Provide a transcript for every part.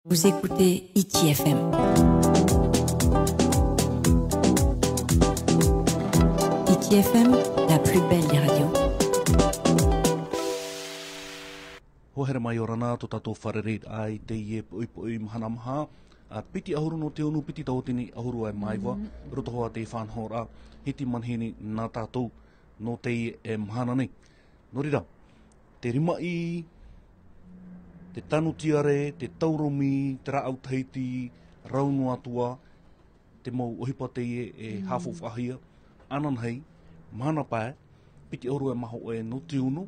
Vous écoutez ITFM. ITFM, la plus belle des radios. Hohere mai ora nā, tō tātou wharereid ai te ie pui mahana maha. Piti ahuru no te unu, piti tau tini ahuru ai maiwa. Roto hoa te whanhora, hiti manhini nā tātou no te ie e mahana nei. Nō rira, te rimai, te tanu tiare, te tauromi, te raau teiti, raunu atua, te mau ohipa te ie e hafo whahia, anan hei, mahana pae, piti ahuru ai maho e no te unu,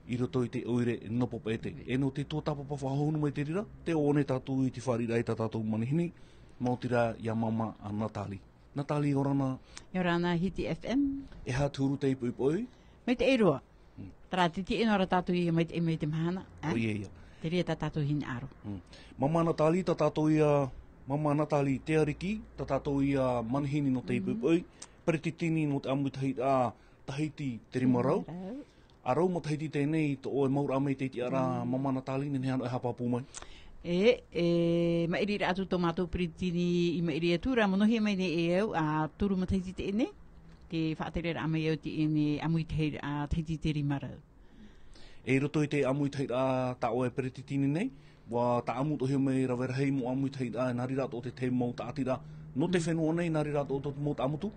I roto I te oire nopo pete. E no te tōtapapa whahonu mai te rira, te one tātou I te wharira I tātou manihini, mō tira ia mama a Natali. Natali, orana? Orana, Hiti FM. E hā tūru te ipoi? Mai te eroa. Tara te te inora tātou I mai te mahana. O ia. Te rea tā tātou hini aro. Mama Natali, tā tātou ia, Mama Natali te ariki, tā tātou ia manihini no te ipoi, Peretitini no te amutahi Tahiti te rimarau. Arau mo tahiti tēnei, tō oe maura amei te tiara Mama Natali, nene hano e hapapu mai? Mairi atu tō mātou Peretini I mairi atura, monohi mai ne e au, a turu ma tahiti tēnei, ke whaatere amei au te ene amui te tahiti te rimarau. E roto I te amui te ta oe Peretini nei, wa ta amu tohi mai rawerahei mo amui te nari rato o te te mau ta atira, no te whenua nei nari rato o te mau ta amutu?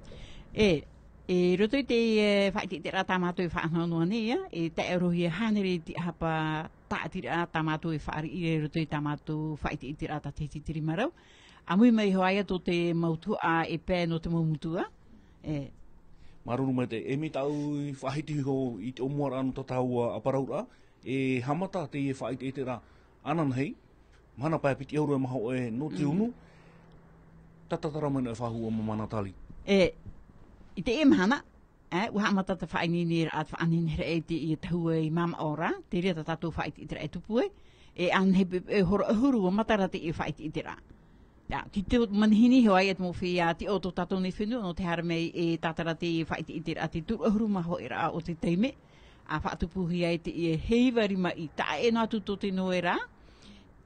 E roto I te whaiti te rata mātou I whaanonua nei, e te arohi e hanere te hapa taatira ta mātou I whaari I roto I ta mātou whaiti te rata te titiri marau. Amui mai hoaia tō te mautua e pē no te maumutua. Maruru mai te, e mi tau I whahiti ho I te omuara anu tatau aparaura, e hamata te e whaiti te rā anan hei, mana pai piti aurua maha oe no te unu, tatatara mai no e whahua Mama Natali. I te mahana, uha amata te whaini nera at whaanini e te I tahua I mama ora, te rea tātou whaiti I te rai tupue, e anhepe e horo ahuru o matara te I whaiti I te rā. Ki te manhini hoa I at mowhia te o tō tātou ni whenua, no te haramei e tātara te whaiti I te rā, te turu ahuru maho I rā o te teime, a whaatupuhi ai te I heiva rima I ta e no atu tō te noe rā,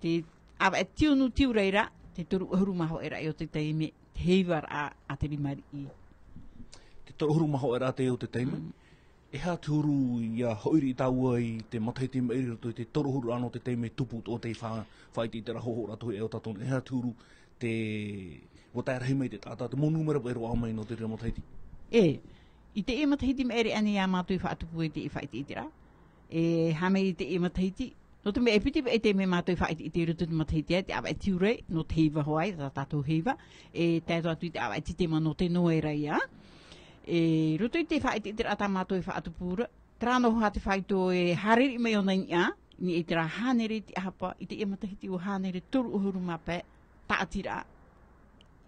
te awa e tiunu tiurei rā, te turu ahuru maho I rā o te teime, te heiva rā a te rimari I. Te toru maho e rā te o te teime. E hā tūru ia hoiri I tāua I te mataiti mairi rato I te toruhuru ano te teime tupu o te whaiti I te rahoho rato E o tātone. E hā tūru te watairahi mai te tātā, te monumera ero au mai no te rea mataiti. I te e mataiti mairi ane ia mātui whaatupu e te I whaiti I te rā. Hame I te e mataiti, no te me e piti e te me mātui whaiti I te rutu te mataiti te awa e tiurei, no te heiva hoai, tā tātou heiva, tēto atu I te awa e titema no te noera ia. Roto I te whaiti I te rata mātou I whaatupura, trāno hoa te whaito e hariri mai o nei ia, ni e te rā hānere te ahapa, I te e matahiti o hānere toru uhuru mape, tātira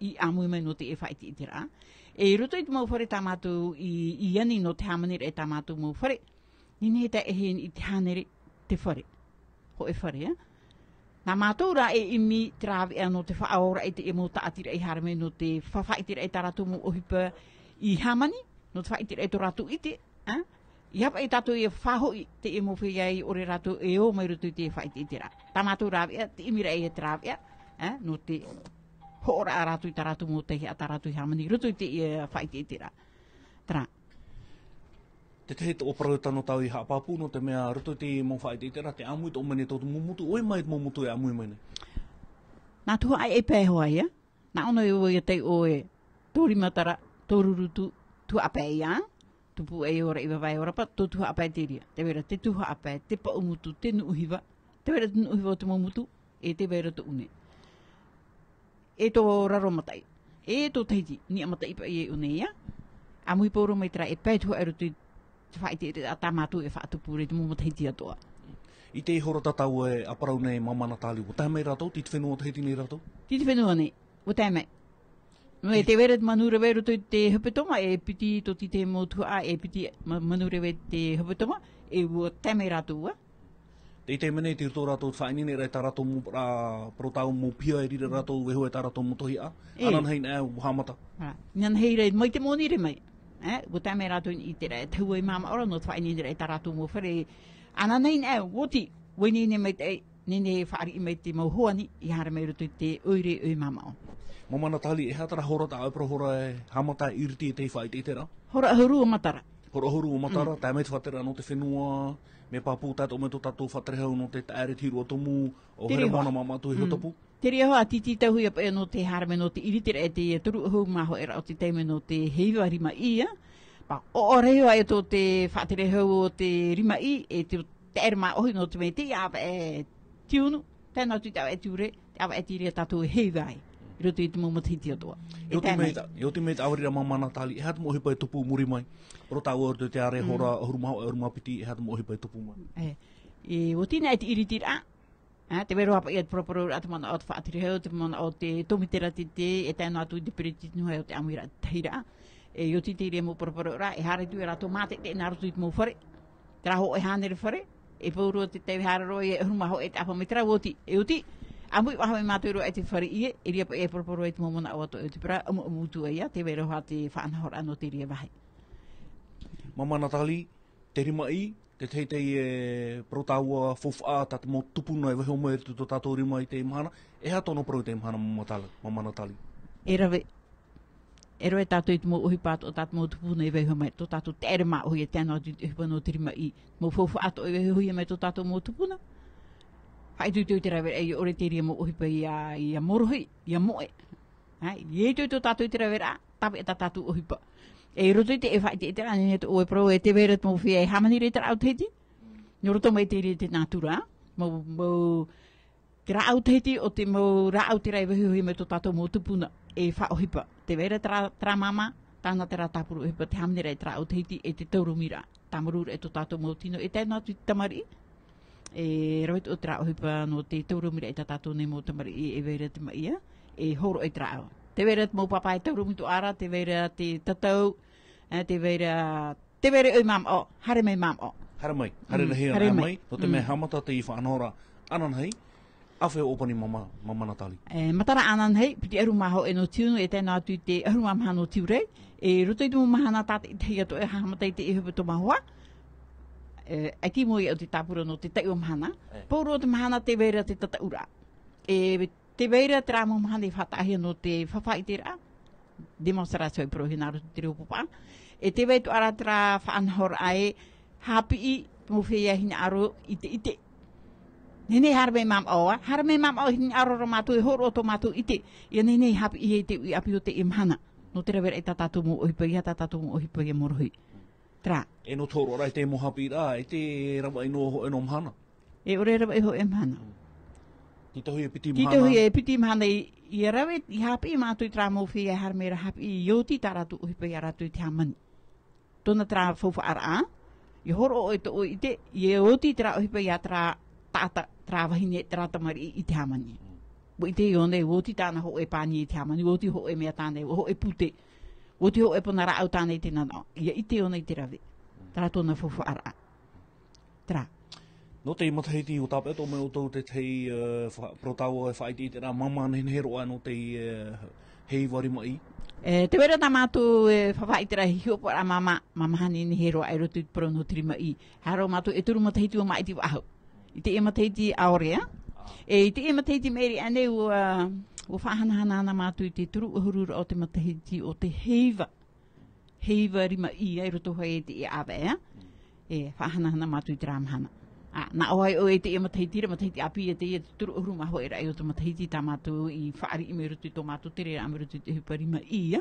I amui mai no te e whaiti I te rā. Roto I te mauwhare tā mātou I ani no te hamanere e tā mātou mauwhare, ni ne te eheen I te hānere te whare, ho e whare, Nā mātou rā e imi te rāwe no te whaora e te e mo tātira I harame no te whawhaitira e tā rātou mo ohipa, I hamani, no te whaiti rei tō rātou ite, I hapa I tātou e whahoi te e mowhi ai ore rātou e o mai rutu te whaiti ite rā. Tā mātou rāwea, te imi rei e te rāwea, no te hoora a rātou I tā rātou mō tehi a tā rātou I hamani, rutu te e whaiti ite rā. Tara. Te te o parau tano tau I hapapu no te mea rutu te mō whaiti ite rā, te amui tō mene tō mumutu, oi mai mumutu e amui mai ne? Nā tuha ai e pēhoa ia, nā ono e oi te oe tōri matara, tōrurutu tu apai ia, tupu e ora I wawai ora pa, tō tuha apai te ria. Te wera te tuha apai, te paumutu, te nuuhiwa, te wera te nuuhiwa o te maumutu, e te wera te une. E tō raro matai, e tō teiti, ni amatai pa I e une ia, a mui pōro mai tera e pai tuha e rutu te whaite a tā mātou e whaatupure te mōmataiti atoa. I te hora tatau e aparau nei Mama Natali, o tā mei rātou, ti te whenua teiti nei rātou? Ti te whenua nei, o tā mei. Me te wera manura wera te hupetoma e piti to te motua e piti manura wera te hupetoma e ua teme rātua. Te mene te rito rātou whainine rei tā rātou mō protau mō pia e rira rātou weho e tā rātou mō tohi a. Anan hei nea uhamata. Nan hei rei mai te mōni re mai. Ua teme rātou I te rei taua I mama ora no whainine rei tā rātou mō whare. Anan hei nea woti wenine mai te Nene whaari i mei te mauhoani i hara mei roto i te oire oi mamao. Mamana tali, e hatara hora ta aupra hora e hamata iriti e te whai te tera? Hora ahuru o matara. Hora huru o matara, tā mei te whatera no te whenua, me pāpū tātou me tō tātou whaterehau no te tāere tiru o tomu, o here mana mamatu i hotapu. Te rea hoa titi tau hui apa e no te harame no te iritira e te turu hau maho e rao te teime no te heiwa rima ia. Pa o reo e tō te whaterehau o te rima i e te ere maa ohi no te mei te awa e tiunu. Tēnā tui tau e ture, te awa e tiri e tātou heiwa ai. Roto i te mumatiti o toa. E o te mei awarira mamana tali, e hata mo hipa e tupu muri mai. Ro tā ua te are hora hurumahau e hurumapiti, e hata mo hipa e tupu mai. E o tina e te iritira, te wero hapa i at proporo atu mana o te whaatirihau, te mana o te tomitera te e tēnā atu i te perititi nuhai o te amuira te hira. E o ti te rea mo proporo ra, e hare tu e rato mate te narutu i te mo whare. Te raho e hanere whare, e pauro te te hara roi e hurumahau e te apa me tera o ti. E o ti, amui waha me mātua roa e te whare ie, e ria pa e proporo e te momona o ato e te pera, amutu ia, te wero ha te whaanahora no te ria wahi. Mama Natali, te rima i, te teitei e protaua fofa ta te mo tupuna e wahi o mai tu tātou rima i te imahana, e ha tono pro te imahana Mama Natali. E rawe, e roe tātou i te mo uhi pātu o tātou mo tupuna e wahi o mai, tō tātou te ere mā uhi e tēnā tu te hipa no te rima i, mo fofa ato e wahi hui e mai tō tātou mo tupuna. Hai tui te rawe e ore te ria mo uhi pa i a morohi, i a moe. I e tui tō tātou te rawe rā, tawe e tā tātou uhi pa. E roto i te e whai te e te rani ne te oe pro e te wera te mo whia e hamani re te rau teiti. Ni roto mai te rea te nātura. Mo te rau teiti o te mo rau te rai wahi hui me tō tātou mo tupuna e wha ohi pa. Te wera tra mama, tāna te rā tāpuru ohi pa te hamani rei te rau teiti e te taurumira. Tamarura e tō tātou mo tino e tēnā tu tamari. E rawit o te rau ohi pa no te taurumira e tā tātou ne mo tamari e wera te maia. E horo e te rau. Te wera te mo papa e taurumi tu ara, te wera te tatau, te wera oi mam o, hare mai mam o. Hare mai, hare nahi hare mai, no te me hamata te i whaanora anan hei, awhe opani Mama Natali. Matara anan hei, piti aru maho e no tiunu e tēnā tu te aru maha no tiurei, e roto i tu mahana tāte i te hia to e hamata i te ihupa to mahoa, ai ki mo i au te tāpura no te tei o mahana, pauro o te mahana te wera te tataura. Te weira te rā mo mahana i whataahia no te whawhai te rā, demonstrācio i prohi nā roto te reo popa. E te wei tu ara te rā whaanahora ai, hapi i mo whea hina aro i te ite. Nene harame mam oa, harame mam oa hina aro ro mātou e horo o tō mātou ite. Ia nene hapi i te ui api o te imhana. No te rawera e tātātou mo ohipa, ia tātātou mo ohipa ia morohi. Tra. E no tōro rai te mo hapi rā, e te rawa i no mhana. E ore rawa i ho e mhana. Titahui e piti mahana. Titahui e piti mahana i rawe i hapi i mātou i trā mawhi e harmera hapi i ioti tā rātu uhipa i a rātu i te hamani. Tōna trā faufa ara, i horo o e to o i te, i e oti trā uhipa i a trā tāta, trā wahine trā tamari i te hamani. Bo i te ione, oti tāna ho e pāni i te hamani, oti ho e mea tāne, ho e pute, oti ho e pona rā au tāne i te nana. Ia i te ione i te rawe, trā tōna faufa ara. Trā. No te matahiti o tāpea tō me o tō te tei protau e whaiti i te rā mama nehe roa no te hei wari mai. Te wera tā mātou e whawhai te rahi hiopo a mama hani nehe roa e rotu i pro no tiri mai. Haro mātou e turu matahiti o mai ti waho. I te e matahiti aorea. I te e matahiti meri ane o whahanahana ana mātou i te turu uhurura o te matahiti o te heiva. Heiva rima i e roto hoi e te e awea. E whahanahana mātou i te rāmahana. Na oai o e te e matahiti api e te e turu uru maho e rai o te matahiti tā mātou i whaari i me rutu i tō mātou tere a me rutu i te huparima i ia.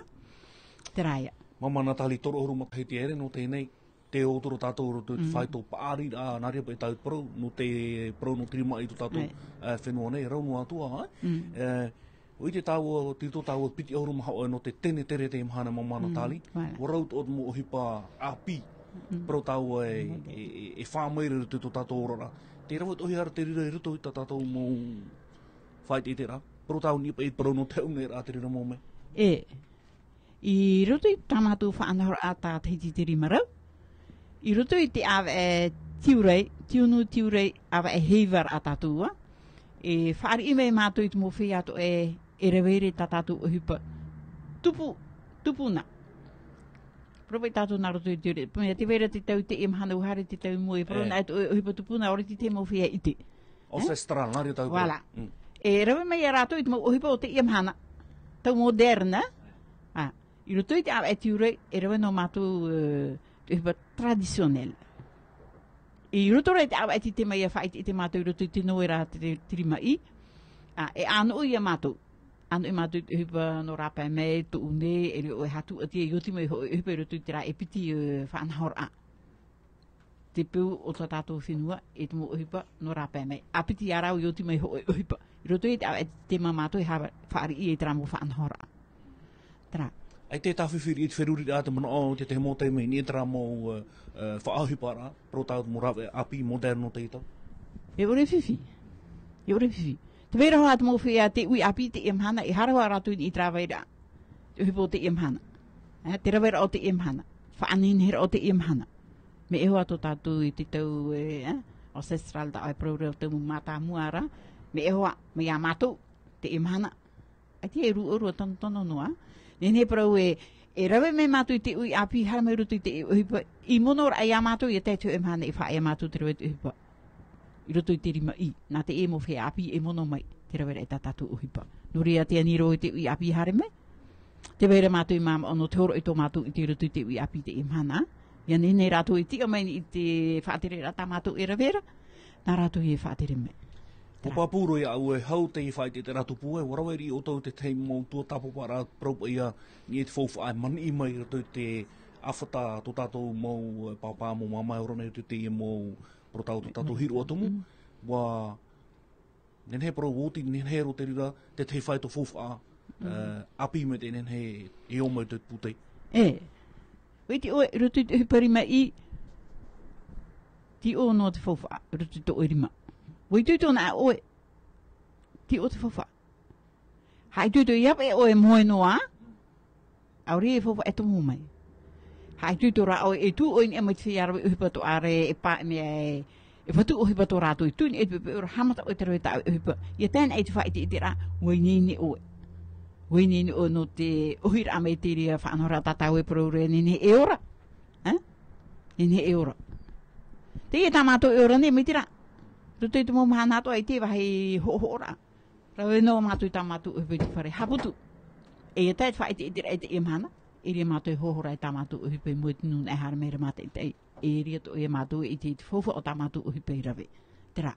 Te rāia. Mama Natali, toro uru matahiti ere no tēnei, te o toro tātou rutu i whai tō pāri a nāria pa i tāu pro, no te pro no tirima i tō tātou whenua nei, raunu atua, hai? O i te tāua, tito tāua piti auru maha o no te tene tere te imahana Mama Natali, o raut o mo ohipa api, pro tau e whāmaira rutu tō tātou orora. Te rawat ohi ara te rira i rutu i tā tātou mō whai te rā. Pro tau nipa i pro no te unga rā te rira mō me. I rutu i tā mātou whaanahora a tā teiti te rimarau. I rutu i te awa e tiunu tiurei awa e heivar a tātua. E whaari i mei mātou i te mō whi ato e rewere tā tātou ohipa. Tupuna. Propai tātou nā roto i te ure. Pumea te wera te tau te imhana uhare te tau moe. Pro nā e hipa tupuna ore te te mawhia ite. Ancestral, nā rea tau. Voilà. E rawe mai rato i te mau ohipa o te iamhana. Tau moderna. I roto i te awa e tiure, e rawe no mātou te ohipa tradisionel. I roto rei te awa e te mai a whaiti i te mātou i roto i te noera te tirimai. E anu i a mātou. Anu i mātou i te ohipa no rāpai mei, tu une, e reo e hatu ati e ioti mai ohipa i roto i te rā e piti whaanahora. Te peu o ta tātou whenua e te mo ohipa no rāpai mei. A piti arau ioti mai ohipa. I roto i te awa e te mātou i hawa whaari i e te ramo whaanahora. Tara. Ai te tawhiwhiri i te wheruri a te mana o te mo te mei, ni e te ramo whaahipa rā, pro tau mo rawe api moderno te ita. E ore whiwhi. E ore whiwhi. Te wera hoa te mo whia te ui api te imhana, e harawa ratu i traweira. Te uhipo o te imhana. Te rawera o te imhana. Whaaninhera o te imhana. Me e hoa to tātou i te tau ancestral da ai prore o te mata muara. Me e hoa, me ia mātou, te imhana. Ai te e ru tono noa. Nene parau e rawe me mātou i te ui api, hara mai rutu i te uhipa. I monora ai a mātou i te tau imhana i wha ai a mātou te rawe te uhipa. I roto i te rima i. Nā te e mo whea api e mono mai. Te rawera e tātātou uhipa. Nuri a te aniro i te ui api hare me. Te wera mātou i māma ono te horo i tō mātou i te roto i te ui api te imhana. Ia nene rātou i tika mai i te whaatere rata mātou e rawera. Nā rātou i e whaatere me. Ko pāpūro ia au e hau te i whai te ratu pūe. Waraweri o tau te teim mō tua tāpapa rā praupa ia ni e te whauwha ai mani i mai roto i te awhata tō tātou mō pāpā mō mamai orona i te i mō pro tau tātou hiru atumu. Wa nenhe pro woti, nenhe ro te rira, te te whai tō whauwha api me te nenhe e o mai te pūtei. Wei te oe, roto i te huparima i ti o no te whauwha, roto i te oerima. Wei tui tōna a oe, ti o te whauwha. Hai tui tui iap e oe moe noa, auri e whauwha e tomu mai. Hai tui tō rā oe e tū oe ni e mai te whiarawe uhipa tō are e pā e mea e whatu uhipa tō rātou i tūni e te pepe ura hamata oe te rawe tā uhipa. Ia tēna e te whaiti i te rā, wei nini oe. Wei nini oe no te uhira a mei te ria whaanora tātau e paraure nini e ora. Nini e ora. Te e tā mātou e ora ne mei te rā. Ruto i te mō maha nātua i te wahi ho rā. Rawe no mātou i tā mātou uhipa i te whare haputu. E ia tā e whaiti i te rā i te imhana. E ria mātou e hohora i tā mātou uhipa i mua tinun e hara meira mātou i te e ria to e mātou i te whauwha o tā mātou uhipa i rawe. Te rā.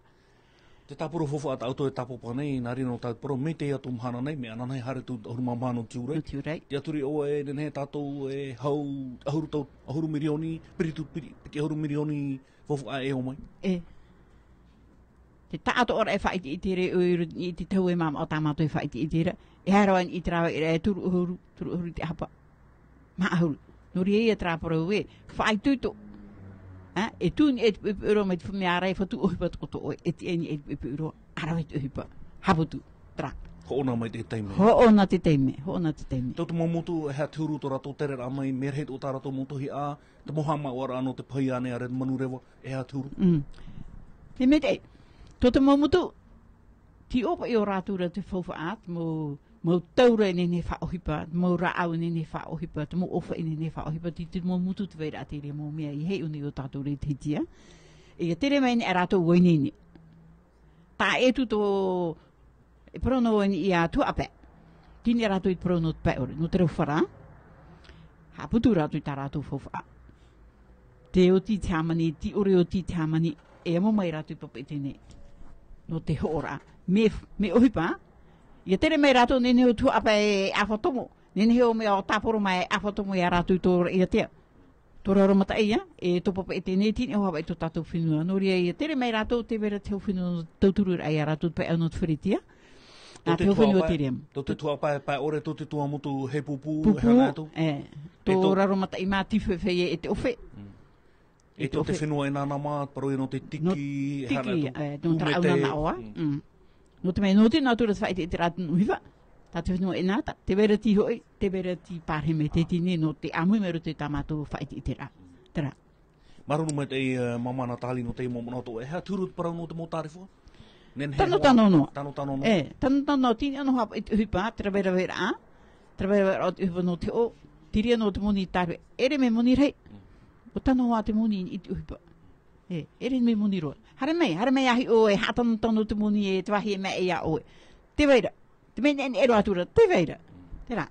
Te tāpura whauwha at auto e tāpopa nei, nā rino tāpura me te atu mhana nei, me ananai hare tu ahuruma mhano tiurei. Tiurei. Te aturi o e nenhe tātou e hau ahuru mirioni, piti ahuru mirioni whauwha e o mai. Te tāto ora e whaiti i te re i te tau e mama o tā mātou e whaiti i te re. E harawan i trawa i re turu uhuru te hapa. Ma ahuru. Nori e trāpura ue. Whai tuito. E tūni e te pepe uro mai te whumea rei whatu uhipa tō oe. E te eni e te pepe uro. Arawe te uhipa. Haputu. Tra. Hoona mai te teime. Hoona te teime. Hoona te teime. Tau te momotu e hea tūru tō rato tere rā mai. Merhet o tā rato moto hi a. Te mohama o ara anō te pai ane a red manu rewa. E hea tūru. Te me te. Tō te momotu. Ti opa i o rātura te whauwha at. Mo taura nene whaohipa, mo rāau nene whaohipa, te mo ofa nene whaohipa, ti mo mutu te weira te rea mo mea i hei uni o tātou rei te hitia. E tere mai e rātou wainini. Tā e tu tō e prono wani i a tu ape. Tini rātou i prono te pe ore, no te rau whara. Ha putu rātou i tā rātou whauwha. Te o ti te amani, ti ore o ti te amani, e amo mai rātou i papa i tēne. No te hora. Me ohipa, ia tere mai rātou nene o tu apa e awhatomo. Nene heo mea o tāporo mai awhatomo i a rātou i tō ia tea. Tō raro mata ia, e tō papa e tēne tini o hawa i tō tātou whenua. Nori ia tere mai rātou te vera te whenua tauturu ai a rātou pe anot whiritia. Nā te whenua te ream. Tō te tua pai ore, tō te tua motu he pupu. Pupu, tō raro mata i mā tiwhewheye e te ofe. E tō te whenua e nāna mā, paro e no te tiki. Tiki, no tara au nāna oa. No te mei noti nā tūra whaite e te rātu nuhiwa. Tā te whenua e nāta. Te vera ti hoi, te vera ti pārheme te tine no te amui meru te tā mātou whaite i te rā. Te rā. Marunu mai te mamana tāli no te momona tō. E hea tūru parau no te mō tārewha? Tano no. Tano no. Tano no. Tini anu hapa i te huipa, te rawera wera a. Te rawera o te huipa no te o. Tiria no te moni tārewe. Ere me moni rei. O tano hoa te moni i te huipa. Erin me muniro. Harame ahi o e hatan tonu te muni e twahi me e a o. Te veira. Te mene en ero atura. Te veira. Tera.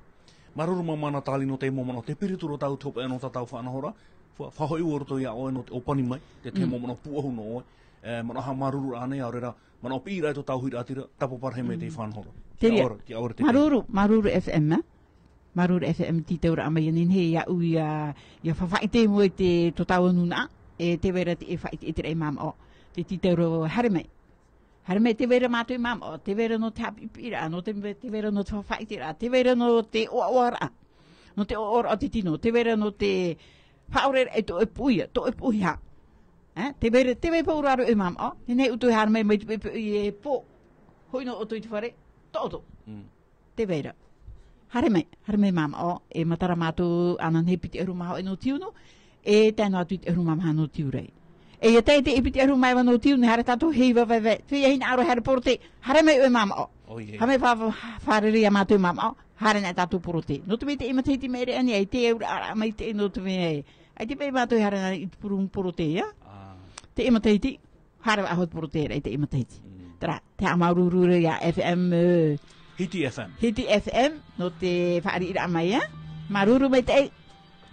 Maruru mamana tali no te momono te pirituro tau topa e no tatau whanahora. Whahoi uoroto ia oe no te opani mai. Te momono puahu no oe. Mana ha maruru ane a rera. Mana o pira e to tau huira atira. Tapo parhe me te whanahora. Maruru FM. Maruru FM ti teura ama yanin he ya u ya whawhai te mo te to tau nuna. E te vera te e whai te itere mam o. Te ti teura harime. Harime te vera mātui mam o. Te vera no te hapipira. No te vera no te whawhai te ra. Te vera no te oara. No te oara o te tino. Te vera no te whaore e to e puia. To e puia. Te vera pauraro e mam o. Nei utu harime mai e po. Hoino o tui te whare. Toto. Te vera. Harime mam o. E matara mātu anan he piti e rumaho e no tiunu. E tēnā atu te rumam hano tiurei. E ia te ipiti e rumai wano tiunu, hara tato heiva vai. Whia hina aro hara porote, hara mei ue mama o. Hame whāreri a mātou mama o, hara nā tato porote. No te me te imateiti mere ani, ai te eura ara mai te no te me ai. Ai te pei mātou hara nā i purum porote, ia? Te imateiti, hara ahot porote rei te imateiti. Tara, te amaururure ia FM... Hiti FM, no te whaari ira mai, ia? Maruru mai te...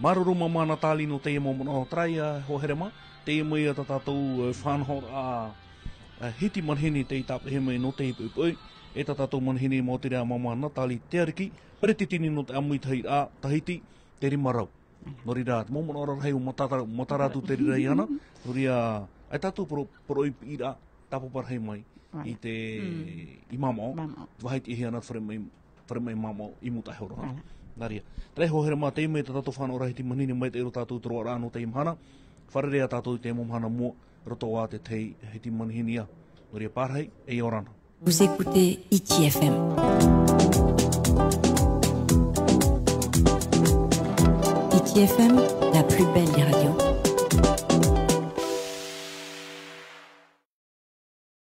Maruru mamana tali no te momono trai ho herema. Te mai a tātou whanhor a hiti manhini te i tāpe he mai no te ipui. E tātou manhini mo te rea mamana tali te ariki. Pere te tini no te amui tahi a tahiti te rimarau. Nori rā, momono ora hei o mataratu te rirei ana. Nori a, ai tātou poro ipi ira tapo parhei mai i te i mamao. Wahiti ihi ana whare mai mamao i mutai horo. Naria. Trei ho here mā te ime te tātou whanau rahiti manini mai te ero tātou toroa rāno te imhana. Wharerea tātou te momhana mua roto wā te tei hiti manihinia. Noria pārhei e orana. Vous écoutez ITFM. ITFM, la plus belle des radios.